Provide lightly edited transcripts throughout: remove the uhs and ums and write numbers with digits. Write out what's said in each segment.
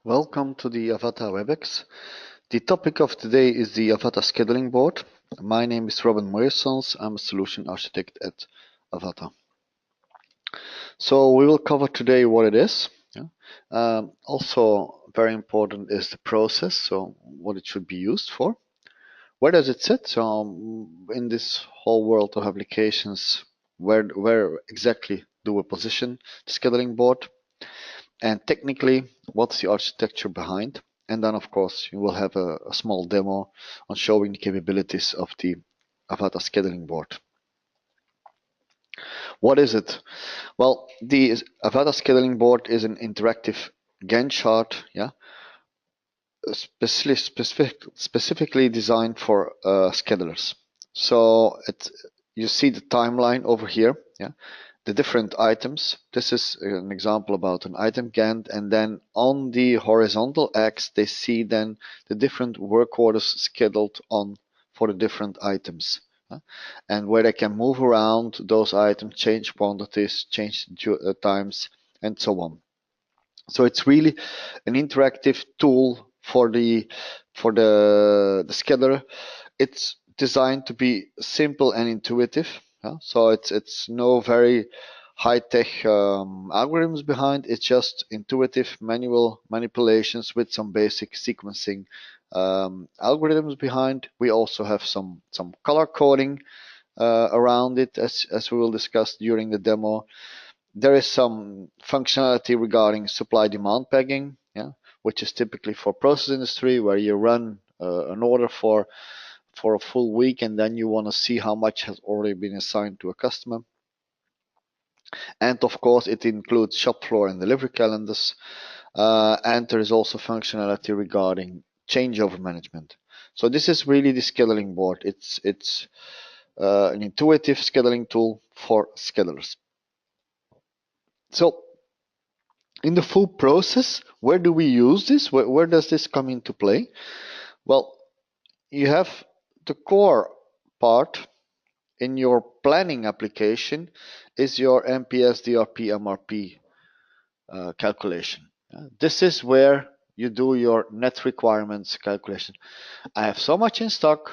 Welcome to the AVATA WebEx. The topic of today is the AVATA scheduling board. My name is Robin Moyersons. I'm a solution architect at AVATA. So we will cover today what it is. Also very important is the process, so what it should be used for. Where does it sit? So in this whole world of applications, where exactly do we position the scheduling board? And technically, what's the architecture behind? And then, of course, you will have a small demo on showing the capabilities of the AVATA scheduling board. What is it? Well, the AVATA scheduling board is an interactive Gantt chart, specifically designed for schedulers. So you see the timeline over here, the different items. This is an example about an item Gantt, and then on the horizontal axis they see then the different work orders scheduled on for the different items, and where they can move around those items, change quantities, change times, and so on. So it's really an interactive tool for the scheduler. It's designed to be simple and intuitive. So it's no very high-tech algorithms behind. It's just intuitive manual manipulations with some basic sequencing algorithms behind. We also have some color coding around it, as we will discuss during the demo. There is some functionality regarding supply-demand pegging, which is typically for process industry, where you run an order for a full week, and then you want to see how much has already been assigned to a customer. And of course, it includes shop floor and delivery calendars. And there is also functionality regarding changeover management. So this is really the scheduling board. It's an intuitive scheduling tool for schedulers. So in the full process, where do we use this? Where does this come into play? Well, you have the core part in your planning application is your MPS, DRP, MRP calculation. This is where you do your net requirements calculation. I have so much in stock,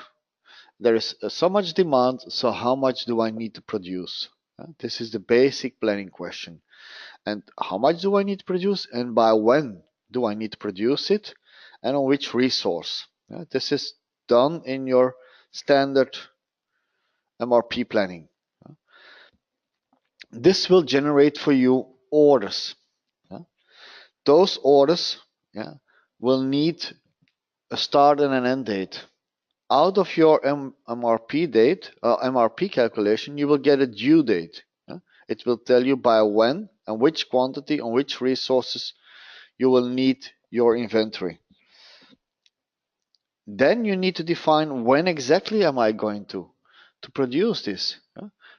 there is so much demand, so how much do I need to produce? This is the basic planning question. And how much do I need to produce, and by when do I need to produce it, and on which resource? This is done in your standard MRP planning. This will generate for you orders. Those orders will need a start and an end date. Out of your MRP calculation, you will get a due date. It will tell you by when and which quantity on which resources you will need your inventory. Then you need to define when exactly am I going to produce this,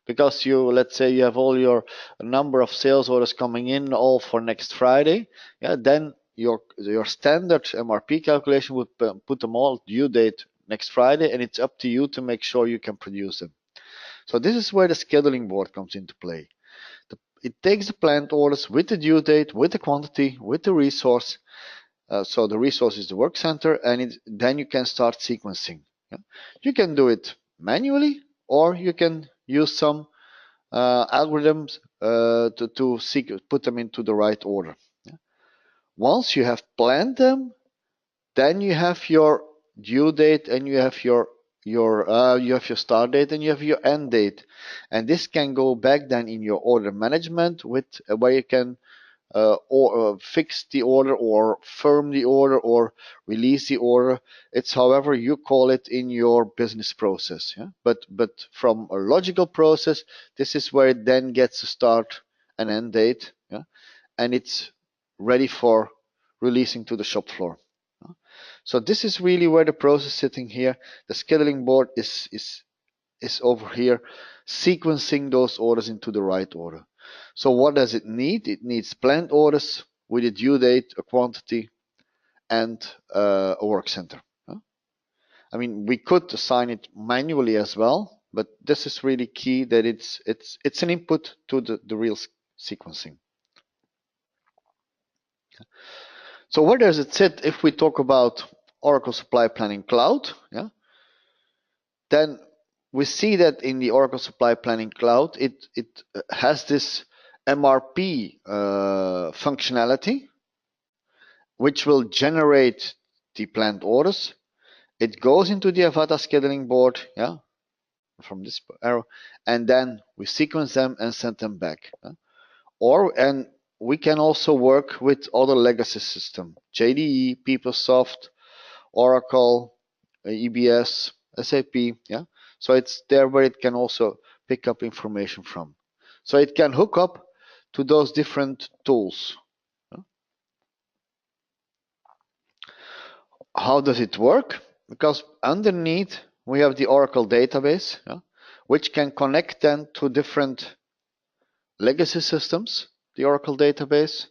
because let's say you have all your number of sales orders coming in all for next Friday, then your standard MRP calculation would put them all due date next Friday, and it's up to you to make sure you can produce them. So this is where the scheduling board comes into play. It takes the planned orders with the due date, with the quantity, with the resource. So the resource is the work center, and then you can start sequencing. You can do it manually, or you can use some algorithms to put them into the right order. Once you have planned them, then you have your due date, and you have your start date, and you have your end date, and this can go back then in your order management with where you can or fix the order, or firm the order, or release the order. It's however you call it in your business process. But from a logical process, this is where it then gets a start and end date, and it's ready for releasing to the shop floor. So this is really where the process is sitting here. The scheduling board is over here, sequencing those orders into the right order. So what does it need? It needs planned orders with a due date, a quantity, and a work center. I mean, we could assign it manually as well, but this is really key that it's an input to the real sequencing. So where does it sit if we talk about Oracle Supply Planning Cloud? Yeah, then we see that in the Oracle Supply Planning Cloud, it has this MRP functionality, which will generate the planned orders. It goes into the AVATA scheduling board, yeah, from this arrow, and then we sequence them and send them back. And we can also work with other legacy systems, JDE, PeopleSoft, Oracle, EBS, SAP, yeah. So it's there where it can also pick up information from. So it can hook up to those different tools. How does it work? Because underneath we have the Oracle database, which can connect then to different legacy systems, the Oracle database,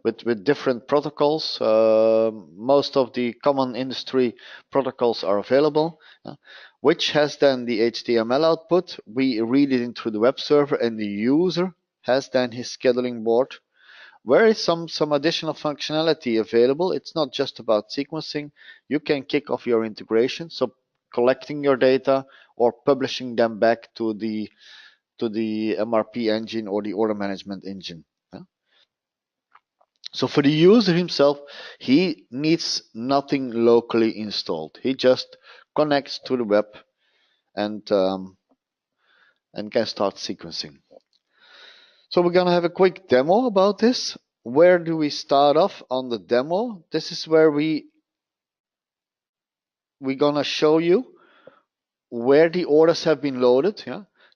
with different protocols. Most of the common industry protocols are available, which has then the HTML output. We read it into the web server, and the user has then his scheduling board, where is some additional functionality available. It's not just about sequencing. You can kick off your integration, so collecting your data or publishing them back to the MRP engine or the order management engine. So for the user himself, he needs nothing locally installed. He just connects to the web and can start sequencing. So we're gonna have a quick demo about this. Where do we start off on the demo? This is where we're gonna show you where the orders have been loaded.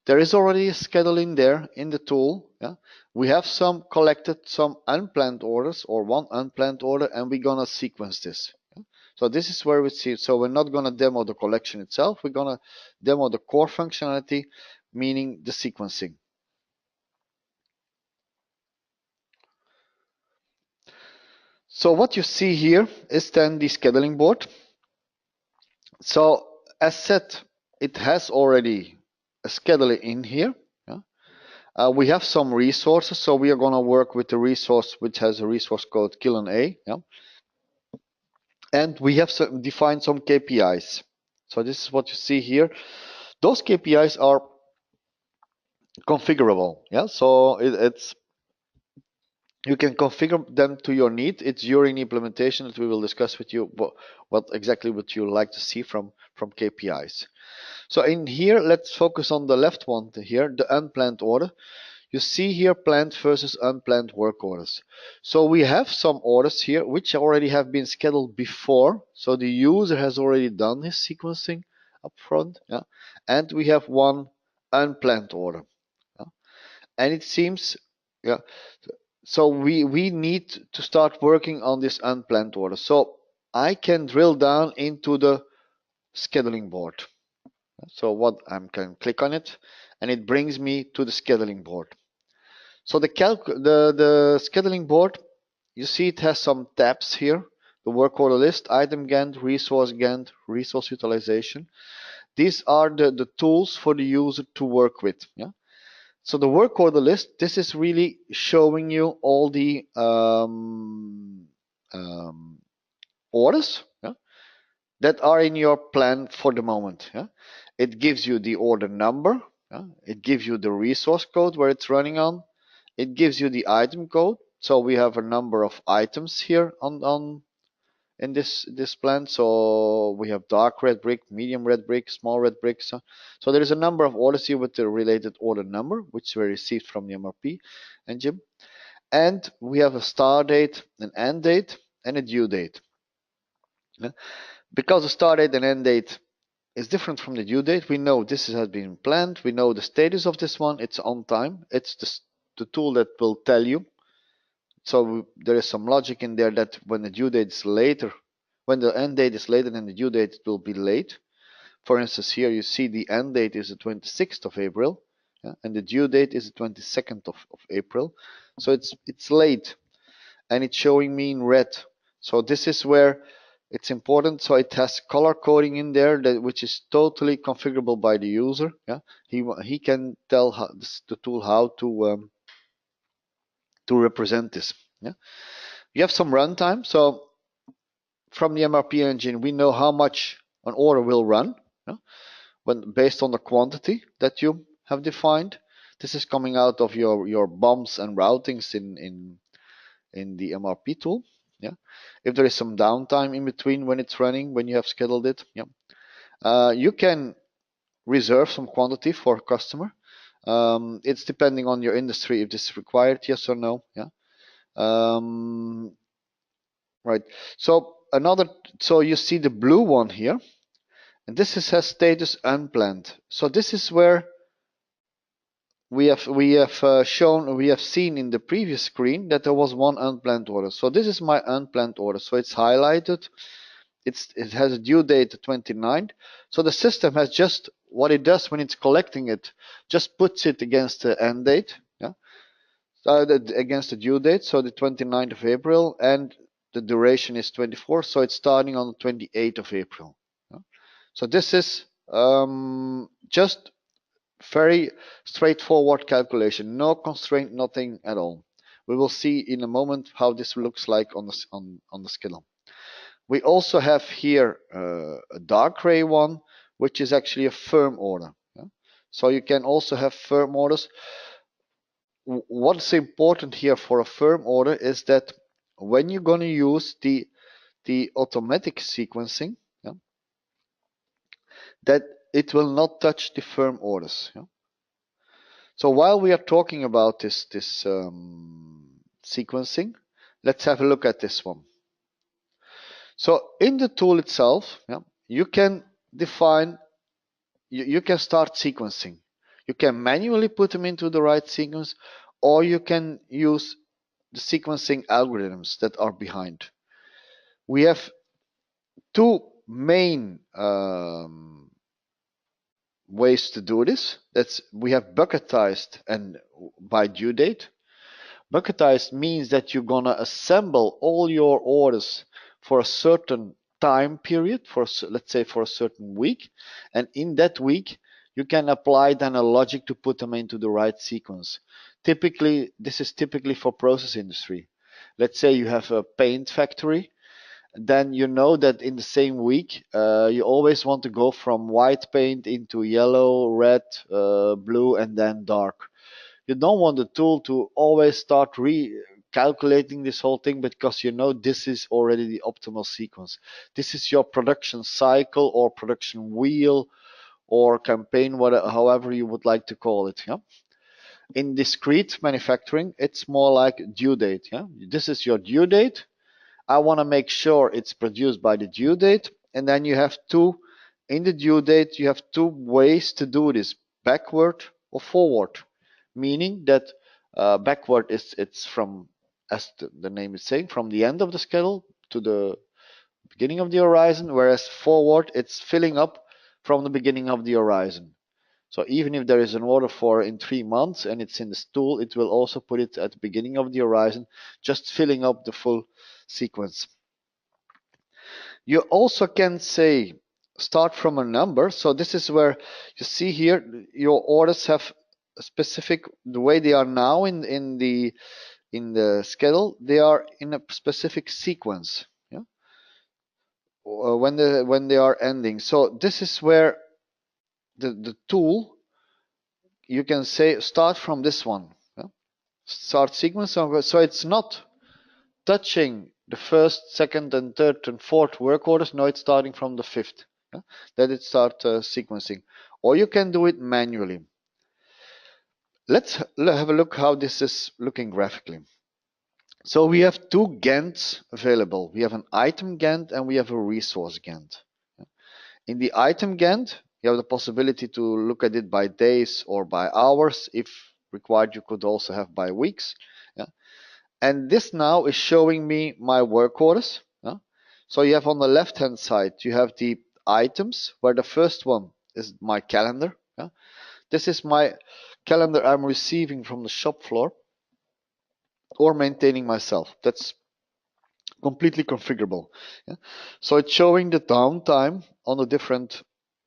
There is already a schedule in there in the tool. We have some collected, some unplanned orders, or one unplanned order, and we're gonna sequence this. So this is where we see it. So we're not gonna demo the collection itself. We're gonna demo the core functionality, meaning the sequencing. So what you see here is then the scheduling board. So as said, it has already a scheduler in here. We have some resources, so we are going to work with the resource which has a resource code KILLN-A. And we have defined some KPIs. So this is what you see here. Those KPIs are configurable. So it's you can configure them to your need. It's during implementation that we will discuss with you what exactly would you like to see from KPIs. So in here, let's focus on the left one here, the unplanned order. You see here planned versus unplanned work orders. So we have some orders here which already have been scheduled before. So the user has already done his sequencing up front. And we have one unplanned order. And it seems, so we need to start working on this unplanned order. So I can drill down into the scheduling board. So what I can click on it, and it brings me to the scheduling board. So the scheduling board, you see it has some tabs here: the work order list, item Gantt, resource Gantt, resource utilization. These are the tools for the user to work with. So the work order list, this is really showing you all the orders that are in your plan for the moment. It gives you the order number. It gives you the resource code where it's running on. It gives you the item code. So we have a number of items here in this plan. So we have dark red brick, medium red brick, small red brick. So there is a number of orders here with the related order number, which were received from the MRP engine. And we have a start date, an end date, and a due date. Because the start date and end date is different from the due date, we know this has been planned. We know the status of this one. It's on time. It's the tool that will tell you. So there is some logic in there that when the due date is later, when the end date is later than the due date, it will be late. For instance, here you see the end date is the 26th of April, and the due date is the 22nd of April. So it's late, and it's showing me in red. So this is where it's important. So it has color coding in there which is totally configurable by the user. He can tell the tool how to represent this. You have some runtime. So from the MRP engine, we know how much an order will run, when based on the quantity that you have defined. This is coming out of your bumps and routings in the MRP tool. Yeah. If there is some downtime in between when it's running, when you have scheduled it, you can reserve some quantity for customer. It's depending on your industry if this is required, yes or no. Yeah. Right. So you see the blue one here, and this has status unplanned. So this is where we have seen in the previous screen that there was one unplanned order. So this is my unplanned order. So it's highlighted. It has a due date the 29th. So the system has just what it does when it's collecting it, just puts it against the end date, against the due date, so the 29th of April, and the duration is 24, so it's starting on the 28th of April. So this is just very straightforward calculation, no constraint, nothing at all. We will see in a moment how this looks like on the schedule. We also have here a dark gray one, which is actually a firm order. So you can also have firm orders. What's important here for a firm order is that when you're going to use the automatic sequencing, that it will not touch the firm orders. So while we are talking about this sequencing, let's have a look at this one. So in the tool itself, you can define, you can start sequencing. You can manually put them into the right sequence, or you can use the sequencing algorithms that are behind. We have two main ways to do this. We have bucketized and by due date. Bucketized means that you're gonna assemble all your orders for a certain time period, let's say for a certain week, and in that week you can apply then a logic to put them into the right sequence. This is typically for process industry. Let's say you have a paint factory, then you know that in the same week you always want to go from white paint into yellow, red, blue, and then dark. You don't want the tool to always start recalculating this whole thing, because you know this is already the optimal sequence. This is your production cycle or production wheel or campaign, however you would like to call it. In discrete manufacturing, it's more like due date. This is your due date. I want to make sure it's produced by the due date, and then you have in the due date, you have two ways to do this: backward or forward. Meaning that backward it's from, as the name is saying, from the end of the schedule to the beginning of the horizon, whereas forward it's filling up from the beginning of the horizon. So even if there is an order for in 3 months and it's in the tool, it will also put it at the beginning of the horizon, just filling up the full sequence. You also can say start from a number. So this is where you see here your orders have a specific, the way they are now in the schedule, they are in a specific sequence. When they are ending. So this is where the tool, you can say start from this one. Start sequence. So it's not touching the first, second, and third and fourth work orders. No, it's starting from the fifth. That it start sequencing. Or you can do it manually. Let's have a look how this is looking graphically. So we have two Gantt available. We have an item Gantt and we have a resource Gantt. In the item Gantt, you have the possibility to look at it by days or by hours. If required, you could also have by weeks. And this now is showing me my work orders. So you have on the left hand side, you have the items, where the first one is my calendar. This is my calendar I'm receiving from the shop floor or maintaining myself. That's completely configurable. So it's showing the downtime on the different.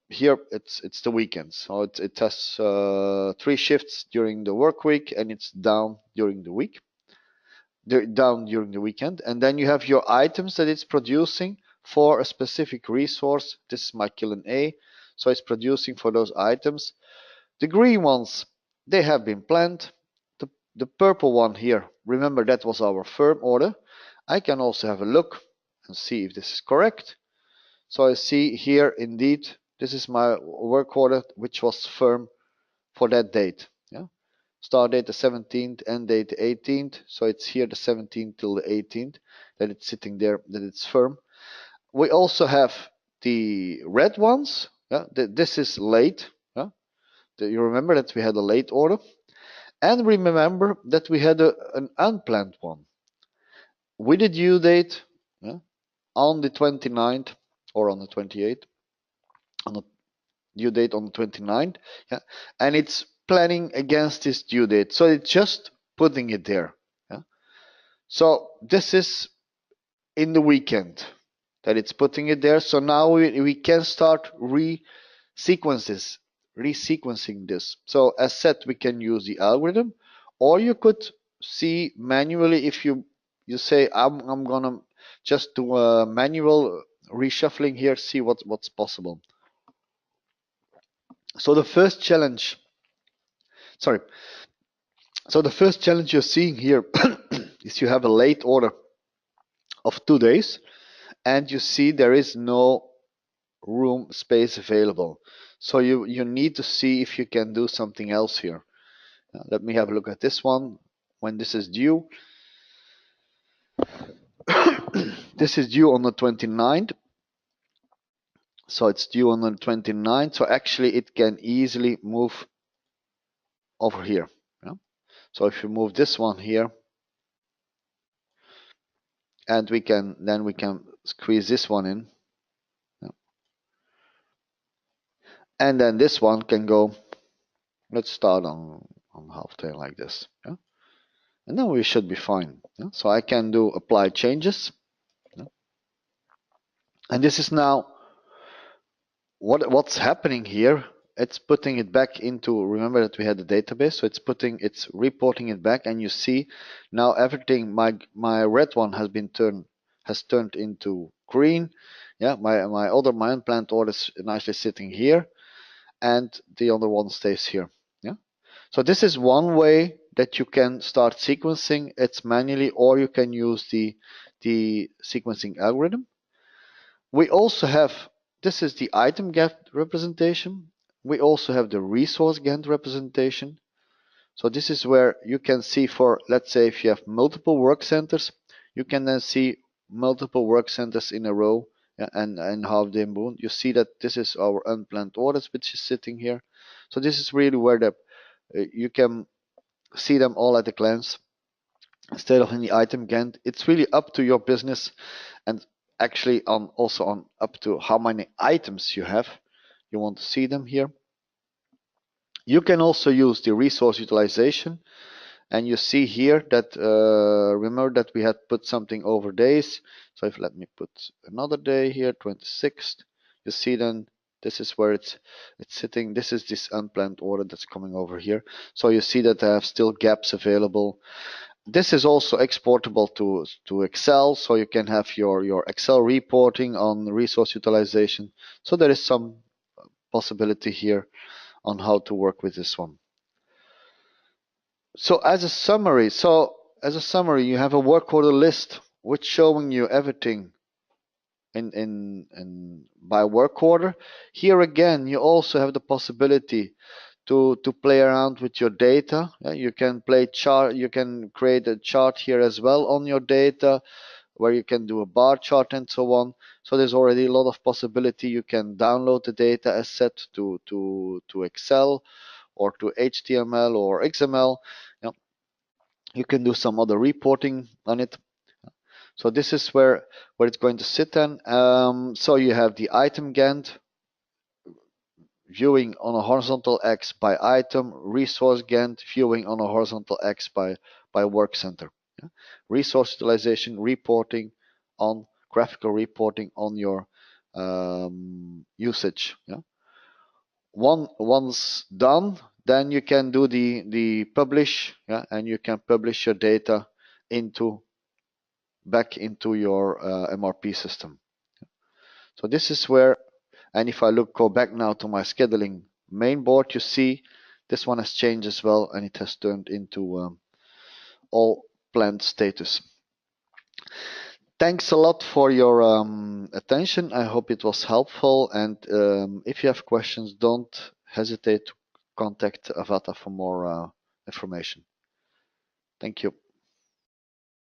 Here it's the weekends. So it has 3 shifts during the work week and it's down during the week. down during the weekend, and then you have your items that it's producing for a specific resource. This is my kiln A, so it's producing for those items. The green ones, they have been planned. The purple one here, remember that was our firm order. I can also have a look and see if this is correct. So I see here indeed this is my work order which was firm for that date. Yeah, start date the 17th, end date the 18th. So it's here the 17th till the 18th that it's sitting there, that it's firm. We also have the red ones. Yeah, this is late. Yeah, you remember that we had a late order, and remember that we had an unplanned one with a due date, yeah, on the 29th or on the 28th, on the due date on the 29th, yeah, and it's planning against this due date, so it's just putting it there. Yeah. So this is in the weekend that it's putting it there. So now we can start resequencing this. So as said, we can use the algorithm, or you could see manually if you say I'm gonna just do a manual reshuffling here, see what's possible. So the first challenge, sorry, so the first challenge you're seeing here is you have a late order of 2 days, and you see there is no room space available. So you need to see if you can do something else here. Let me have a look at this one. When this is due, this is due on the 29th. So it's due on the 29th. So actually it can easily move over here. Yeah? So if you move this one here, and we can squeeze this one in. Yeah. And then this one can go, let's start on half tail like this. Yeah? And then we should be fine. Yeah? So I can do apply changes. Yeah? And this is now what's happening here. It's putting it back into, remember that we had the database, so it's reporting it back, and you see now everything, my red one has turned into green. Yeah, my unplanned order is nicely sitting here, and the other one stays here. Yeah. So this is one way that you can start sequencing. It's manually, or you can use the sequencing algorithm. We also have, this is the item Gantt representation. We also have the resource Gantt representation. So this is where you can see, for, let's say, if you have multiple work centers, you can then see multiple work centers in a row, and how they move. You see that this is our unplanned orders, which is sitting here. So this is really where you can see them all at a glance instead of in the item Gantt. It's really up to your business, and actually also on up to how many items you have. You want to see them here. You can also use the resource utilization, and you see here that remember that we had put something over days. So if let me put another day here, 26th, you see then this is where it's sitting. This is this unplanned order that's coming over here. So you see that I have still gaps available. This is also exportable to Excel, so you can have your Excel reporting on resource utilization. So there is some possibility here on how to work with this one. So as a summary, you have a work order list which showing you everything in by work order. Here again, you also have the possibility to play around with your data. You can you can create a chart here as well on your data, where you can do a bar chart and so on. So there's already a lot of possibility. You can download the data as set to Excel or to HTML or XML. You can do some other reporting on it. So this is where it's going to sit then. So you have the item Gantt viewing on a horizontal X by item, resource Gantt viewing on a horizontal X by work center. Yeah? Resource utilization reporting on graphical reporting on your usage. Yeah? Once done, then you can do the publish, yeah, and you can publish your data back into your MRP system. So this is where, and if I go back now to my scheduling main board, you see this one has changed as well, and it has turned into all planned status. Thanks a lot for your attention. I hope it was helpful, and if you have questions, don't hesitate to contact AVATA for more information. Thank you.